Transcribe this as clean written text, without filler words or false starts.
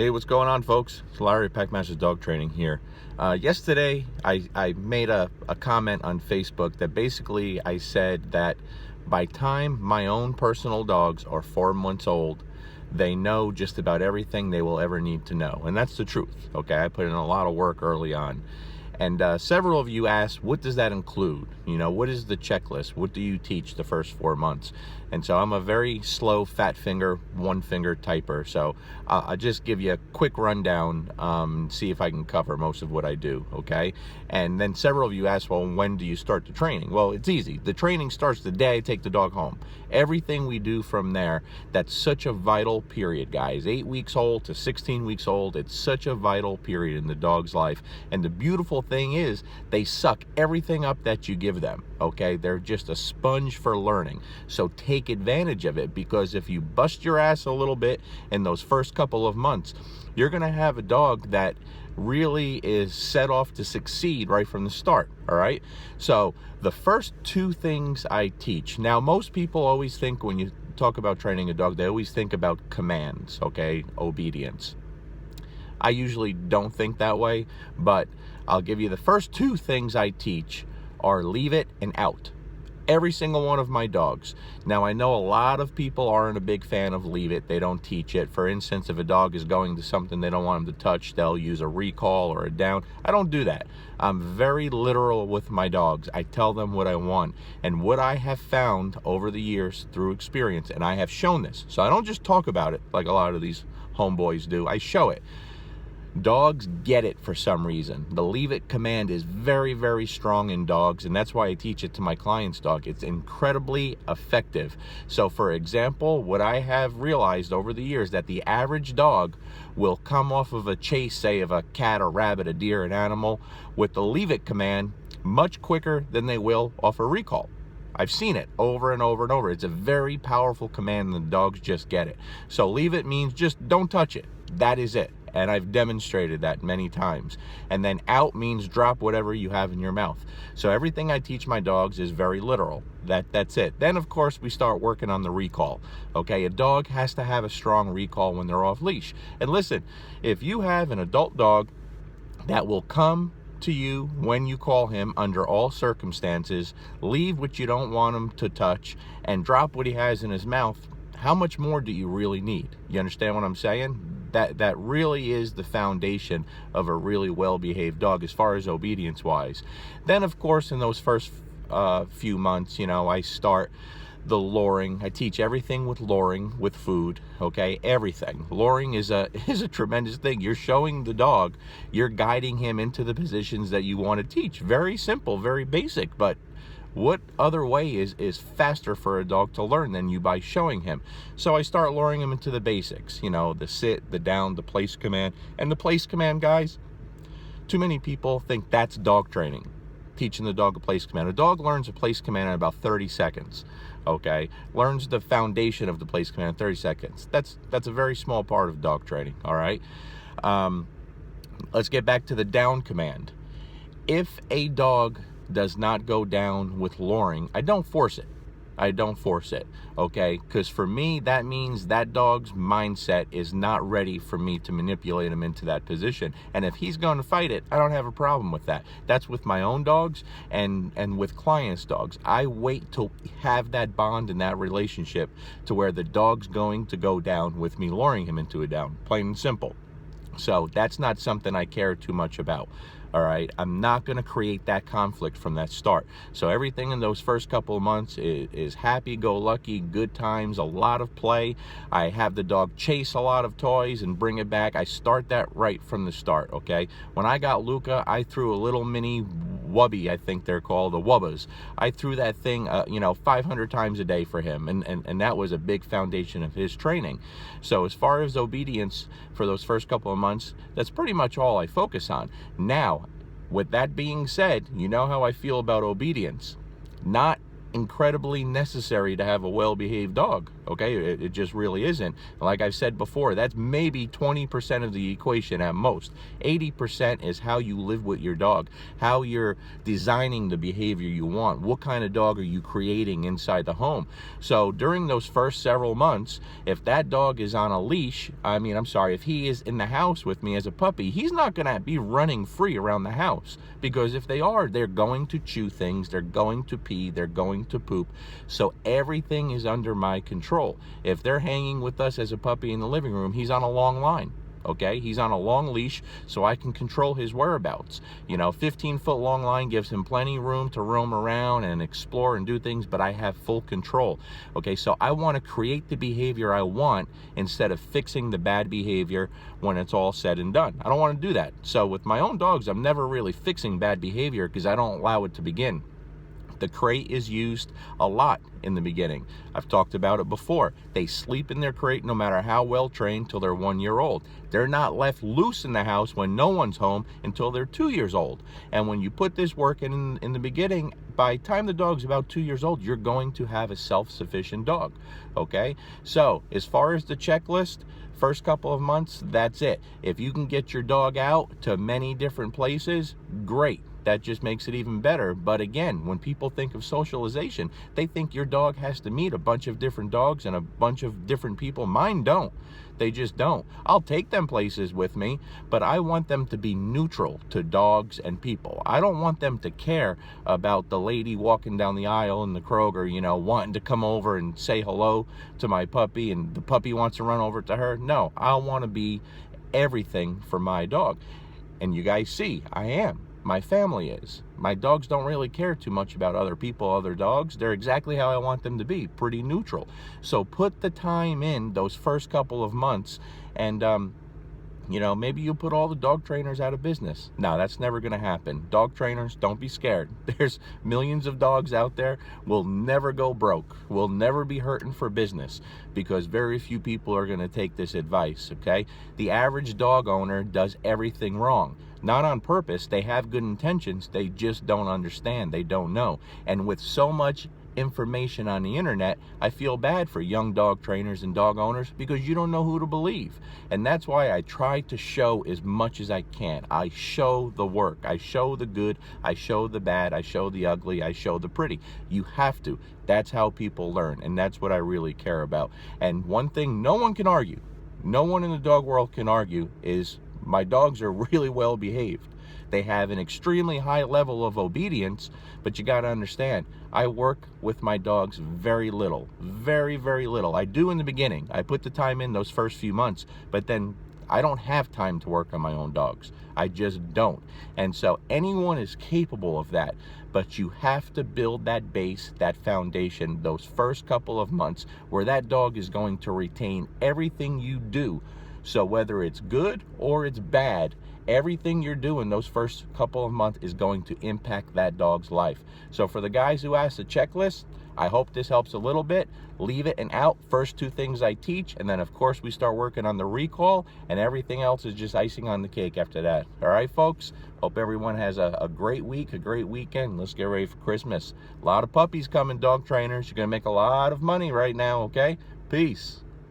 Hey, what's going on, folks? It's Larry, Packmaster's Dog Training here. Yesterday, I made a comment on Facebook that basically I said that by time my own personal dogs are 4 months old, they know just about everything they will ever need to know. And that's the truth, okay? I put in a lot of work early on. And several of you asked, what does that include? You know, what is the checklist? What do you teach the first 4 months? And so I'm a very slow, fat finger, one finger typer. So I'll just give you a quick rundown, see if I can cover most of what I do, okay? And then several of you asked, well, when do you start the training? Well, it's easy. The training starts the day I take the dog home. Everything we do from there, that's such a vital period, guys. 8 weeks old to 16 weeks old, it's such a vital period in the dog's life. And the beautiful thing is they suck everything up that you give them, okay? They're just a sponge for learning. So take advantage of it, because if you bust your ass a little bit in those first couple of months, you're gonna have a dog that really is set off to succeed right from the start. All right, so the first two things I teach, now most people always think when you talk about training a dog, they always think about commands, okay, obedience. I usually don't think that way, but I'll give you the first two things I teach are leave it and out. Every single one of my dogs. Now, I know a lot of people aren't a big fan of leave it. They don't teach it. For instance, if a dog is going to something they don't want them to touch, they'll use a recall or a down. I don't do that. I'm very literal with my dogs. I tell them what I want. And what I have found over the years through experience, and I have shown this, so I don't just talk about it like a lot of these homeboys do. I show it. Dogs get it for some reason. The leave it command is very, very strong in dogs, and that's why I teach it to my clients' dog. It's incredibly effective. So for example, what I have realized over the years, that the average dog will come off of a chase, say of a cat, a rabbit, a deer, an animal, with the leave it command much quicker than they will off a recall. I've seen it over and over and over. It's a very powerful command, and the dogs just get it. So leave it means just don't touch it. That is it. And I've demonstrated that many times. And then out means drop whatever you have in your mouth. So everything I teach my dogs is very literal. That's it. Then, of course, we start working on the recall. Okay, a dog has to have a strong recall when they're off leash. And listen, if you have an adult dog that will come to you when you call him under all circumstances, leave what you don't want him to touch, and drop what he has in his mouth, how much more do you really need? You understand what I'm saying? That really is the foundation of a really well-behaved dog as far as obedience wise. Then, of course, in those first few months, you know, I start the luring. I teach everything with luring, with food, okay? Everything. Luring is a tremendous thing. You're showing the dog, you're guiding him into the positions that you want to teach. Very simple, very basic, but what other way is faster for a dog to learn than you by showing him? So I start luring him into the basics, you know, the sit, the down, the place command. And the place command, guys, too many people think that's dog training, teaching the dog a place command. A dog learns a place command in about 30 seconds, okay? Learns the foundation of the place command in 30 seconds. That's a very small part of dog training, all right? Let's get back to the down command. If a dog does not go down with luring, I don't force it. I don't force it, okay? Because for me, that means that dog's mindset is not ready for me to manipulate him into that position. And if he's going to fight it, I don't have a problem with that. That's with my own dogs and with clients' dogs. I wait to have that bond and that relationship to where the dog's going to go down with me luring him into a down, plain and simple. So that's not something I care too much about. All right, I'm not going to create that conflict from that start. So everything in those first couple of months is happy-go-lucky, good times, a lot of play. I have the dog chase a lot of toys and bring it back. I start that right from the start, okay? When I got Luca, I threw a little mini wubby, I think they're called, the wubbas. I threw that thing, 500 times a day for him, and that was a big foundation of his training. So as far as obedience for those first couple of months, that's pretty much all I focus on. Now, with that being said, you know how I feel about obedience. Not incredibly necessary to have a well-behaved dog. Okay, it just really isn't. Like I've said before, that's maybe 20% of the equation at most. 80% is how you live with your dog, how you're designing the behavior you want, what kind of dog are you creating inside the home. So during those first several months, if that dog is on a leash, if he is in the house with me as a puppy, he's not going to be running free around the house, because if they are, they're going to chew things, they're going to pee, they're going to poop. So everything is under my control. If they're hanging with us as a puppy in the living room, he's on a long line. Okay, he's on a long leash, so I can control his whereabouts. 15-foot long line gives him plenty of room to roam around and explore and do things, but I have full control. Okay, so I want to create the behavior I want instead of fixing the bad behavior when it's all said and done. I don't want to do that. So with my own dogs, I'm never really fixing bad behavior because I don't allow it to begin. The crate is used a lot in the beginning. I've talked about it before. They sleep in their crate no matter how well trained till they're 1 year old. They're not left loose in the house when no one's home until they're 2 years old. And when you put this work in the beginning, by the time the dog's about 2 years old, you're going to have a self-sufficient dog. Okay? So as far as the checklist, first couple of months, that's it. If you can get your dog out to many different places, great. That just makes it even better. But again, when people think of socialization, they think your dog has to meet a bunch of different dogs and a bunch of different people. Mine don't. They just don't. I'll take them places with me, but I want them to be neutral to dogs and people. I don't want them to care about the lady walking down the aisle in the Kroger, wanting to come over and say hello to my puppy, and the puppy wants to run over to her. No, I want to be everything for my dog. And you guys see, I am. My family is. My dogs don't really care too much about other people, other dogs. They're exactly how I want them to be, pretty neutral. So put the time in those first couple of months, and maybe you'll put all the dog trainers out of business. No, that's never going to happen. Dog trainers, don't be scared. There's millions of dogs out there. We'll never go broke. We'll never be hurting for business, because very few people are going to take this advice, okay? The average dog owner does everything wrong. Not on purpose. They have good intentions. They just don't understand. They don't know. And with so much information on the internet, I feel bad for young dog trainers and dog owners, because you don't know who to believe. And that's why I try to show as much as I can. I show the work. I show the good. I show the bad. I show the ugly. I show the pretty. You have to. That's how people learn. And that's what I really care about. And one thing no one can argue, no one in the dog world can argue, is my dogs are really well behaved. They have an extremely high level of obedience, but you got to understand, I work with my dogs very little, very, very little. I do in the beginning. I put the time in those first few months, but then I don't have time to work on my own dogs. I just don't. And so anyone is capable of that, but you have to build that base, that foundation, those first couple of months where that dog is going to retain everything you do. So whether it's good or it's bad, everything you're doing those first couple of months is going to impact that dog's life. So for the guys who asked the checklist, I hope this helps a little bit. Leave it and out. First two things I teach, and then of course we start working on the recall, and everything else is just icing on the cake after that. All right, folks? Hope everyone has a great week, a great weekend. Let's get ready for Christmas. A lot of puppies coming, dog trainers. You're going to make a lot of money right now, okay? Peace.